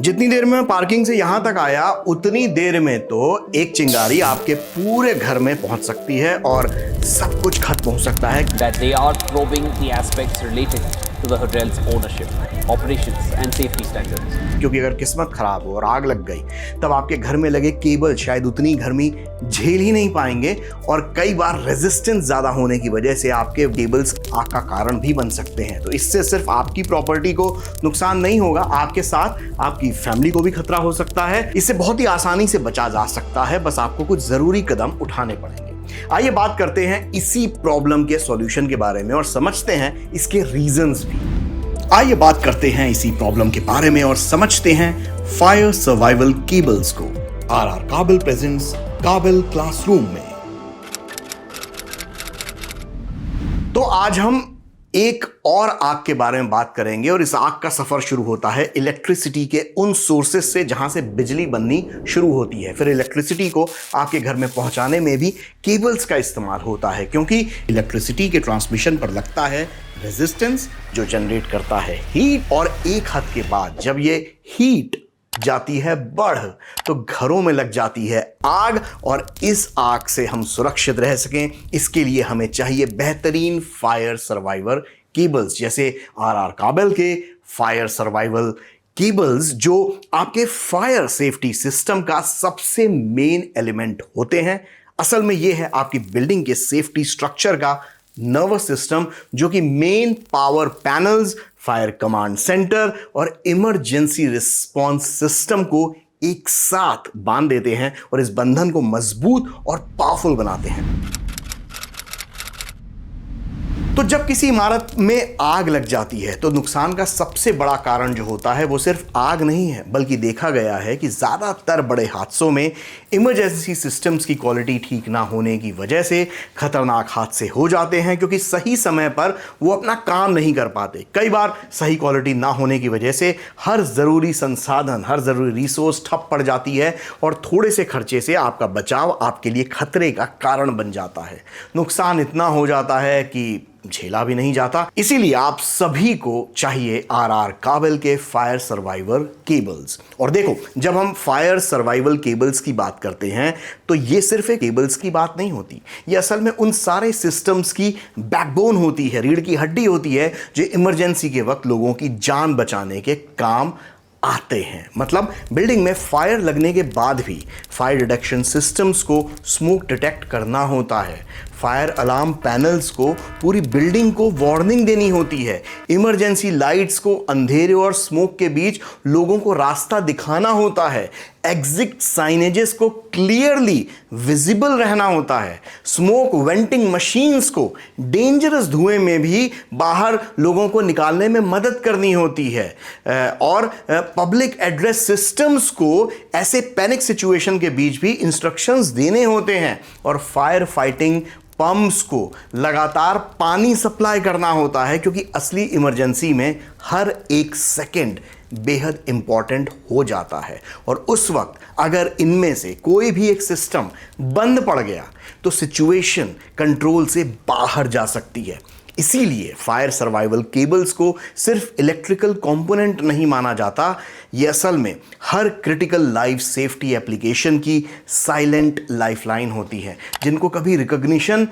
जितनी देर में पार्किंग से यहां तक आया उतनी देर में तो एक चिंगारी आपके पूरे घर में पहुंच सकती है और सब कुछ खत्म हो सकता है। That they are probing the aspects related to the hotel's ownership, operations and safety standards. क्योंकि अगर किस्मत खराब हो और आग लग गई तब आपके घर में लगे केबल शायद उतनी गर्मी झेल ही नहीं पाएंगे और कई बार रेजिस्टेंस ज्यादा होने की वजह से आपके केबल्स आग का कारण भी बन सकते हैं। तो इससे सिर्फ आपकी प्रॉपर्टी को नुकसान नहीं होगा, आपके साथ आपकी फैमिली को भी खतरा हो सकता है। इससे बहुत ही आसानी से बचा जा सकता है, बस आपको कुछ जरूरी कदम उठाने पड़ेंगे। आइए बात करते हैं इसी प्रॉब्लम के सॉल्यूशन के बारे में और समझते हैं इसके रीजंस भी। आइए बात करते हैं इसी प्रॉब्लम के बारे में और समझते हैं फायर सर्वाइवल केबल्स को। आरआर काबल प्रेजेंट्स काबल क्लासरूम में। तो आज हम एक और आग के बारे में बात करेंगे और इस आग का सफर शुरू होता है इलेक्ट्रिसिटी के उन सोर्सेस से जहां से बिजली बननी शुरू होती है। फिर इलेक्ट्रिसिटी को आपके घर में पहुंचाने में भी केबल्स का इस्तेमाल होता है, क्योंकि इलेक्ट्रिसिटी के ट्रांसमिशन पर लगता है रेजिस्टेंस जो जनरेट करता है हीट, और एक हद के बाद जब ये हीट जाती है बढ़ तो घरों में लग जाती है आग। और इस आग से हम सुरक्षित रह सकें इसके लिए हमें चाहिए बेहतरीन फायर सर्वाइवर केबल्स, जैसे आरआर काबल के फायर सर्वाइवल केबल्स, जो आपके फायर सेफ्टी सिस्टम का सबसे मेन एलिमेंट होते हैं। असल में यह है आपकी बिल्डिंग के सेफ्टी स्ट्रक्चर का नर्वस सिस्टम, जो कि main power panels, fire command centre और इमरजेंसी रिस्पांस सिस्टम को एक साथ बांध देते हैं और इस बंधन को मजबूत और पावरफुल बनाते हैं। तो जब किसी इमारत में आग लग जाती है तो नुकसान का सबसे बड़ा कारण जो होता है वो सिर्फ आग नहीं है, बल्कि देखा गया है कि ज़्यादातर बड़े हादसों में इमरजेंसी सिस्टम्स की क्वालिटी ठीक ना होने की वजह से खतरनाक हादसे हो जाते हैं, क्योंकि सही समय पर वो अपना काम नहीं कर पाते। कई बार सही क्वालिटी ना होने की वजह से हर ज़रूरी संसाधन, हर ज़रूरी रिसोर्स ठप पड़ जाती है और थोड़े से खर्चे से आपका बचाव आपके लिए खतरे का कारण बन जाता है। नुकसान इतना हो जाता है कि झेला भी नहीं जाता। इसीलिए आप सभी को चाहिए आरआर काबल के फायर सर्वाइवर केबल्स। और देखो, जब हम फायर सर्वाइवल केबल्स की बात करते हैं तो ये सिर्फ एक केबल्स की बात नहीं होती, ये असल में उन सारे सिस्टम्स की बैकबोन होती है, रीढ़ की हड्डी होती है, जो इमरजेंसी के वक्त लोगों की जान बचाने के काम आते हैं। मतलब बिल्डिंग में फायर लगने के बाद भी फायर डिटेक्शन सिस्टम्स को स्मोक डिटेक्ट करना होता है, फायर अलार्म पैनल्स को पूरी बिल्डिंग को वार्निंग देनी होती है, इमरजेंसी लाइट्स को अंधेरे और स्मोक के बीच लोगों को रास्ता दिखाना होता है, एग्जिट साइनेजेस को क्लियरली विजिबल रहना होता है, स्मोक वेंटिंग मशीन्स को डेंजरस धुएं में भी बाहर लोगों को निकालने में मदद करनी होती है, और पब्लिक एड्रेस सिस्टम्स को ऐसे पैनिक सिचुएशन के बीच भी इंस्ट्रक्शंस देने होते हैं, और फायर फाइटिंग पंप्स को लगातार पानी सप्लाई करना होता है, क्योंकि असली इमरजेंसी में हर एक सेकंड बेहद इंपॉर्टेंट हो जाता है। और उस वक्त अगर इनमें से कोई भी एक सिस्टम बंद पड़ गया तो सिचुएशन कंट्रोल से बाहर जा सकती है। इसीलिए फायर सर्वाइवल केबल्स को सिर्फ इलेक्ट्रिकल कंपोनेंट नहीं माना जाता, ये असल में हर क्रिटिकल लाइफ सेफ्टी एप्लीकेशन की साइलेंट लाइफलाइन होती है, जिनको कभी रिकॉग्निशन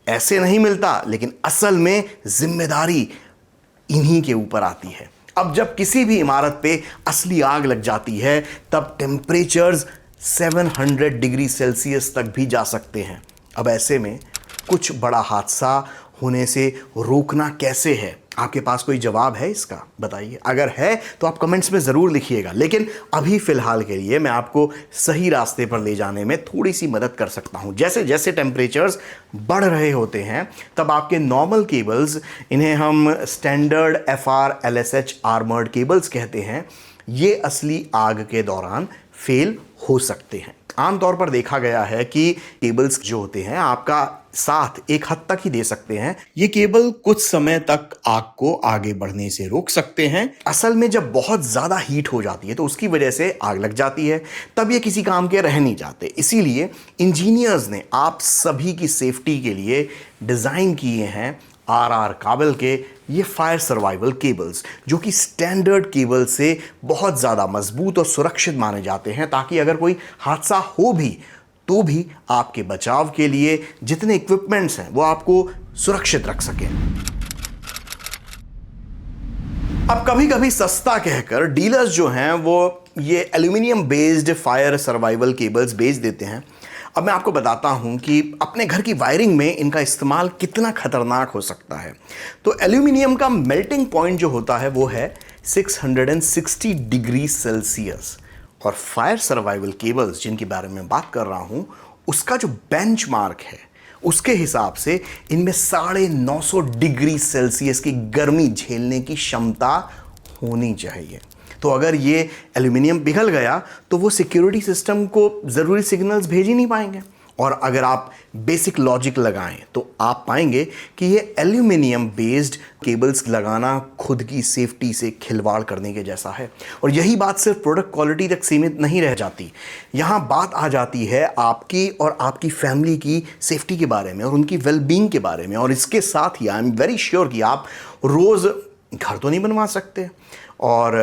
ऐसे नहीं मिलता, लेकिन असल में जिम्मेदारी इन्हीं के ऊपर आती है। अब जब किसी भी इमारत पे असली आग लग जाती है तब टेम्परेचर्स 700 डिग्री सेल्सियस तक भी जा सकते हैं। अब ऐसे में कुछ बड़ा हादसा होने से रोकना कैसे है? आपके पास कोई जवाब है इसका? बताइए। अगर है तो आप कमेंट्स में ज़रूर लिखिएगा। लेकिन अभी फ़िलहाल के लिए मैं आपको सही रास्ते पर ले जाने में थोड़ी सी मदद कर सकता हूं। जैसे जैसे टेम्परेचर्स बढ़ रहे होते हैं तब आपके नॉर्मल केबल्स, इन्हें हम standard FR LSH armoured cables कहते हैं, ये असली आग के दौरान फेल हो सकते हैं। आमतौर पर देखा गया है कि केबल्स जो होते हैं आपका साथ एक हद तक ही दे सकते हैं। ये केबल कुछ समय तक आग को आगे बढ़ने से रोक सकते हैं। असल में जब बहुत ज़्यादा हीट हो जाती है तो उसकी वजह से आग लग जाती है, तब ये किसी काम के रह नहीं जाते। इसीलिए इंजीनियर्स ने आप सभी की सेफ्टी के लिए डिज़ाइन किए हैं आरआर काबल के ये फायर सर्वाइवल केबल्स, जो कि स्टैंडर्ड केबल से बहुत ज़्यादा मजबूत और सुरक्षित माने जाते हैं, ताकि अगर कोई हादसा हो भी तो भी आपके बचाव के लिए जितने इक्विपमेंट्स हैं वो आपको सुरक्षित रख सकें। अब कभी कभी सस्ता कहकर डीलर्स जो हैं वो ये aluminium based fire survival cables बेच देते हैं। अब मैं आपको बताता हूं कि अपने घर की वायरिंग में इनका इस्तेमाल कितना खतरनाक हो सकता है। तो एल्यूमिनियम का मेल्टिंग पॉइंट जो होता है वो है 660 डिग्री सेल्सियस, और फायर सर्वाइवल केबल्स जिनके बारे में बात कर रहा हूं उसका जो बेंचमार्क है उसके हिसाब से इनमें 950 डिग्री सेल्सियस की गर्मी झेलने की क्षमता होनी चाहिए। तो अगर ये एल्यूमिनियम पिघल गया तो वो सिक्योरिटी सिस्टम को ज़रूरी सिग्नल्स भेज ही नहीं पाएंगे। और अगर आप बेसिक लॉजिक लगाएं तो आप पाएंगे कि ये एल्यूमिनियम बेस्ड केबल्स लगाना खुद की सेफ्टी से खिलवाड़ करने के जैसा है। और यही बात सिर्फ प्रोडक्ट क्वालिटी तक सीमित नहीं रह जाती, यहाँ बात आ जाती है आपकी और आपकी फैमिली की सेफ्टी के बारे में और उनकी वेलबींग के बारे में। और इसके साथ ही आई एम वेरी श्योर कि आप रोज़ घर तो नहीं बनवा सकते, और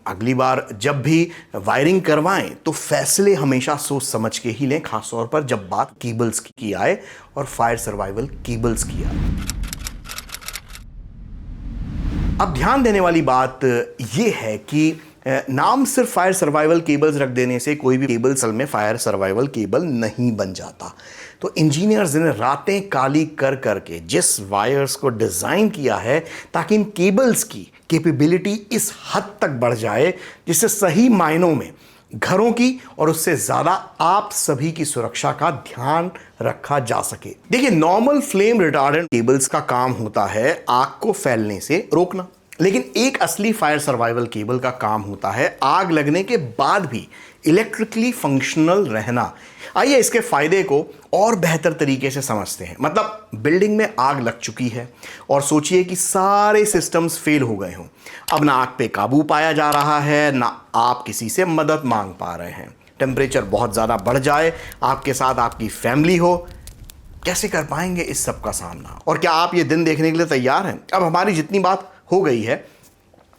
अगली बार जब भी वायरिंग करवाएं तो फैसले हमेशा सोच समझ के ही लें, खास तौर पर जब बात केबल्स की आए और फायर सर्वाइवल केबल्स की आए। अब ध्यान देने वाली बात यह है कि नाम सिर्फ फायर सर्वाइवल केबल्स रख देने से कोई भी केबल असल में फायर सर्वाइवल केबल नहीं बन जाता। तो इंजीनियर्स ने रातें काली कर करके जिस वायर्स को डिज़ाइन किया है ताकि इन केबल्स की कैपेबिलिटी इस हद तक बढ़ जाए जिससे सही मायनों में घरों की और उससे ज़्यादा आप सभी की सुरक्षा का ध्यान रखा जा सके। देखिए, नॉर्मल फ्लेम रिटार्डेंट केबल्स का काम होता है आग को फैलने से रोकना, लेकिन एक असली फायर सर्वाइवल केबल का काम होता है आग लगने के बाद भी इलेक्ट्रिकली फंक्शनल रहना। आइए इसके फायदे को और बेहतर तरीके से समझते हैं। मतलब बिल्डिंग में आग लग चुकी है और सोचिए कि सारे सिस्टम्स फेल हो गए हों। अब ना आग पे काबू पाया जा रहा है, ना आप किसी से मदद मांग पा रहे हैं। टेम्परेचर बहुत ज़्यादा बढ़ जाए, आपके साथ आपकी फैमिली हो, कैसे कर पाएंगे इस सब का सामना? और क्या आप ये दिन देखने के लिए तैयार हैं? अब हमारी जितनी बात हो गई है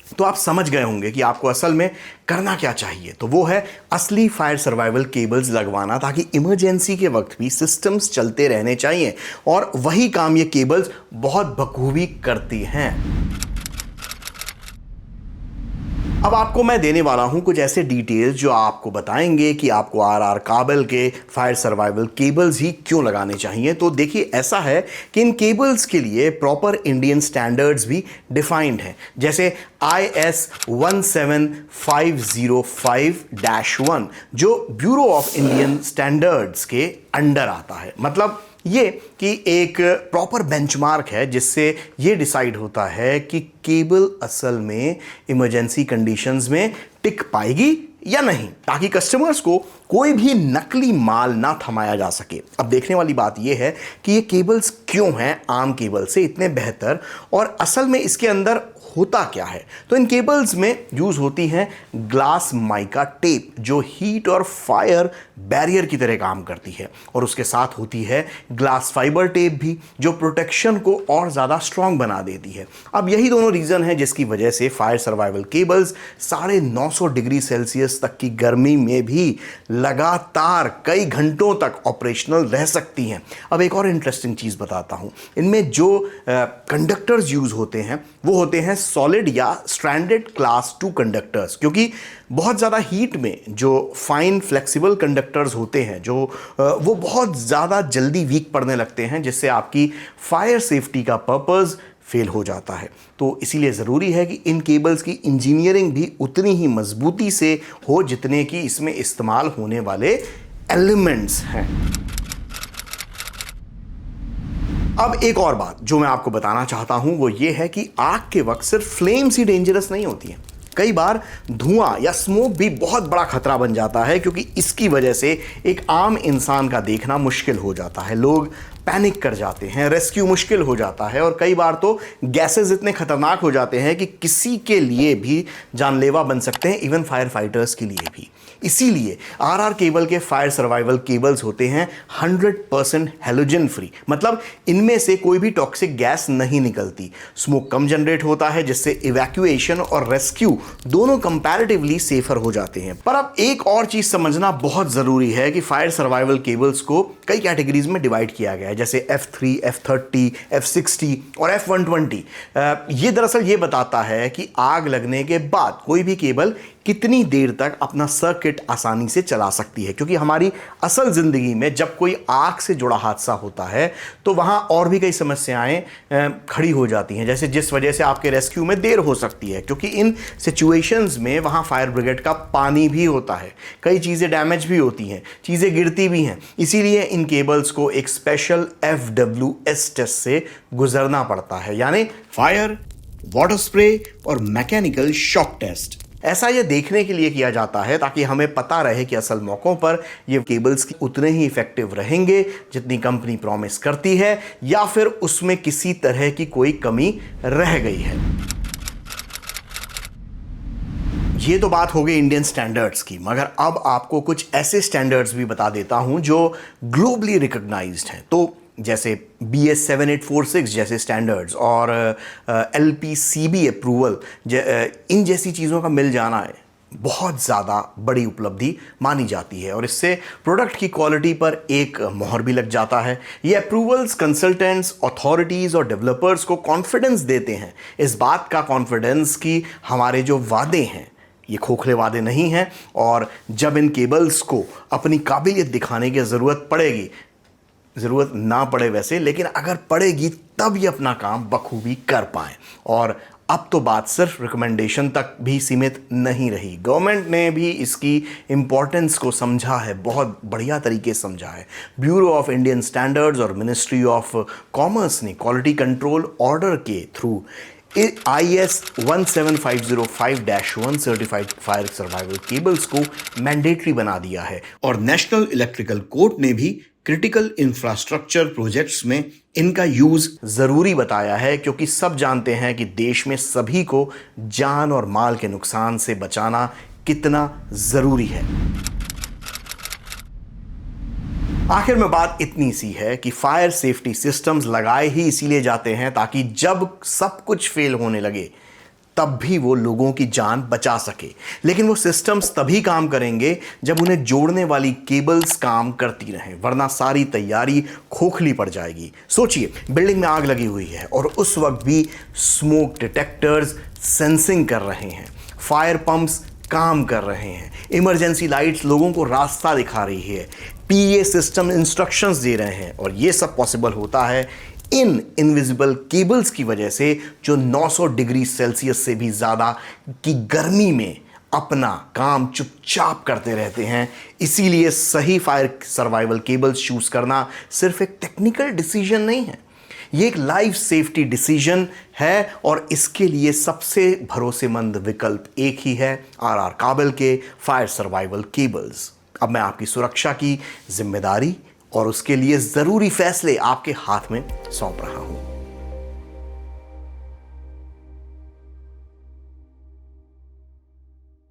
तो आप समझ गए होंगे कि आपको असल में करना क्या चाहिए। तो वो है असली फायर सर्वाइवल केबल्स लगवाना, ताकि इमरजेंसी के वक्त भी सिस्टम्स चलते रहने चाहिए, और वही काम ये केबल्स बहुत बखूबी करती हैं। अब आपको मैं देने वाला हूं कुछ ऐसे डिटेल्स जो आपको बताएंगे कि आपको RR काबल के फायर सर्वाइवल केबल्स ही क्यों लगाने चाहिए। तो देखिए, ऐसा है कि इन केबल्स के लिए प्रॉपर इंडियन स्टैंडर्ड्स भी डिफाइंड हैं, जैसे IS 17505-1 जो ब्यूरो ऑफ इंडियन स्टैंडर्ड्स के अंडर आता है। मतलब ये कि एक प्रॉपर बेंचमार्क है जिससे ये डिसाइड होता है कि केबल असल में इमरजेंसी कंडीशंस में टिक पाएगी या नहीं, ताकि कस्टमर्स को कोई भी नकली माल ना थमाया जा सके। अब देखने वाली बात यह है कि ये केबल्स क्यों हैं आम केबल से इतने बेहतर, और असल में इसके अंदर होता क्या है। तो इन केबल्स में यूज होती है ग्लास माइका टेप जो हीट और फायर बैरियर की तरह काम करती है, और उसके साथ होती है ग्लास फाइबर टेप भी जो प्रोटेक्शन को और ज़्यादा स्ट्रॉन्ग बना देती है। अब यही दोनों रीज़न है जिसकी वजह से fire survival cables 950 degree Celsius तक की गर्मी में भी लगातार कई घंटों तक ऑपरेशनल रह सकती हैं। अब एक और इंटरेस्टिंग चीज़ बताता हूँ, इनमें जो कंडक्टर्स यूज़ होते हैं वो होते हैं सॉलिड या स्ट्रैंडेड क्लास 2 कंडक्टर्स, क्योंकि बहुत ज़्यादा हीट में जो फाइन फ्लेक्सिबल कंडक्टर्स होते हैं जो वो बहुत ज़्यादा जल्दी वीक पड़ने लगते हैं, जिससे आपकी फायर सेफ्टी का पर्पस फेल हो जाता है। तो इसीलिए ज़रूरी है कि इन केबल्स की इंजीनियरिंग भी उतनी ही मजबूती से हो जितने कि इसमें इस्तेमाल होने वाले एलिमेंट्स हैं। अब एक और बात जो मैं आपको बताना चाहता हूं वो ये है कि आग के वक्त सिर्फ फ्लेम्स ही डेंजरस नहीं होती हैं, कई बार धुआं या स्मोक भी बहुत बड़ा खतरा बन जाता है, क्योंकि इसकी वजह से एक आम इंसान का देखना मुश्किल हो जाता है। लोग पैनिक कर जाते हैं, रेस्क्यू मुश्किल हो जाता है और कई बार तो गैसेस इतने खतरनाक हो जाते हैं कि किसी के लिए भी जानलेवा बन सकते हैं, इवन फायर फाइटर्स के लिए भी। इसीलिए आरआर केबल के फायर सर्वाइवल केबल्स होते हैं 100% हैलोजन फ्री, मतलब इनमें से कोई भी टॉक्सिक गैस नहीं निकलती। स्मोक कम जनरेट होता है जिससे इवैक्यूएशन और रेस्क्यू दोनों कंपैरेटिवली सेफर हो जाते हैं। पर अब एक और चीज समझना बहुत जरूरी है कि फायर सर्वाइवल केबल्स को कई कैटेगरीज में डिवाइड किया गया है, जैसे F3, F30, F60 और F120। ये दरअसल ये बताता है कि आग लगने के बाद कोई भी केबल कितनी देर तक अपना सर्किट आसानी से चला सकती है, क्योंकि हमारी असल जिंदगी में जब कोई आग से जुड़ा हादसा होता है तो वहां और भी कई समस्याएं खड़ी हो जाती हैं, जैसे जिस वजह से आपके रेस्क्यू में देर हो सकती है, क्योंकि इन सिचुएशंस में वहां फायर ब्रिगेड का पानी भी होता है, कई चीज़ें डैमेज भी होती हैं, चीज़ें गिरती भी हैं। इसीलिए इन केबल्स को एक स्पेशल FWS टेस्ट से गुजरना पड़ता है, यानी फायर, वाटर स्प्रे और मैकेनिकल शॉक टेस्ट। ऐसा ये देखने के लिए किया जाता है ताकि हमें पता रहे कि असल मौकों पर ये केबल्स उतने ही इफेक्टिव रहेंगे जितनी कंपनी प्रॉमिस करती है, या फिर उसमें किसी तरह की कोई कमी रह गई है। ये तो बात हो गई इंडियन स्टैंडर्ड्स की, मगर अब आपको कुछ ऐसे स्टैंडर्ड्स भी बता देता हूं जो ग्लोबली रिकॉग्नाइज्ड हैं। तो जैसे BS 7846 जैसे स्टैंडर्ड्स और LPCB अप्रूवल, इन जैसी चीज़ों का मिल जाना है बहुत ज़्यादा बड़ी उपलब्धि मानी जाती है और इससे प्रोडक्ट की क्वालिटी पर एक मोहर भी लग जाता है। ये अप्रूवल्स कंसल्टेंट्स, अथॉरिटीज़ और डेवलपर्स को कॉन्फिडेंस देते हैं, इस बात का कॉन्फिडेंस कि हमारे जो वादे हैं ये खोखले वादे नहीं हैं, और जब इन केबल्स को अपनी काबिलियत दिखाने की ज़रूरत पड़ेगी, ज़रूरत ना पड़े वैसे, लेकिन अगर पड़ेगी तब ये अपना काम बखूबी कर पाएँ। और अब तो बात सिर्फ रिकमेंडेशन तक भी सीमित नहीं रही, गवर्नमेंट ने भी इसकी इम्पोर्टेंस को समझा है, बहुत बढ़िया तरीके से समझा है। ब्यूरो ऑफ इंडियन स्टैंडर्ड्स और मिनिस्ट्री ऑफ कॉमर्स ने क्वालिटी कंट्रोल ऑर्डर के through IS 17505-1 certified fire survival cables को मैंडेटरी बना दिया है, और नेशनल इलेक्ट्रिकल कोर्ट ने भी क्रिटिकल इंफ्रास्ट्रक्चर प्रोजेक्ट्स में इनका यूज जरूरी बताया है, क्योंकि सब जानते हैं कि देश में सभी को जान और माल के नुकसान से बचाना कितना जरूरी है। आखिर में बात इतनी सी है कि फायर सेफ्टी सिस्टम्स लगाए ही इसीलिए जाते हैं ताकि जब सब कुछ फेल होने लगे तब भी वो लोगों की जान बचा सके। लेकिन वो सिस्टम्स तभी काम करेंगे जब उन्हें जोड़ने वाली केबल्स काम करती रहें, वरना सारी तैयारी खोखली पड़ जाएगी। सोचिए, बिल्डिंग में आग लगी हुई है और उस वक्त भी स्मोक डिटेक्टर्स सेंसिंग कर रहे हैं, फायर पंप्स काम कर रहे हैं, इमरजेंसी लाइट्स लोगों को रास्ता दिखा रही है, PA सिस्टम इंस्ट्रक्शंस दे रहे हैं, और ये सब पॉसिबल होता है इन इनविजिबल केबल्स की वजह से जो 900 डिग्री सेल्सियस से भी ज़्यादा की गर्मी में अपना काम चुपचाप करते रहते हैं। इसीलिए सही फायर सर्वाइवल केबल्स चूज करना सिर्फ एक टेक्निकल डिसीजन नहीं है, ये एक लाइफ सेफ्टी डिसीजन है, और इसके लिए सबसे भरोसेमंद विकल्प एक ही है, RR काबल के फायर सर्वाइवल केबल्स। अब मैं आपकी सुरक्षा की जिम्मेदारी और उसके लिए ज़रूरी फैसले आपके हाथ में सौंप रहा हूं।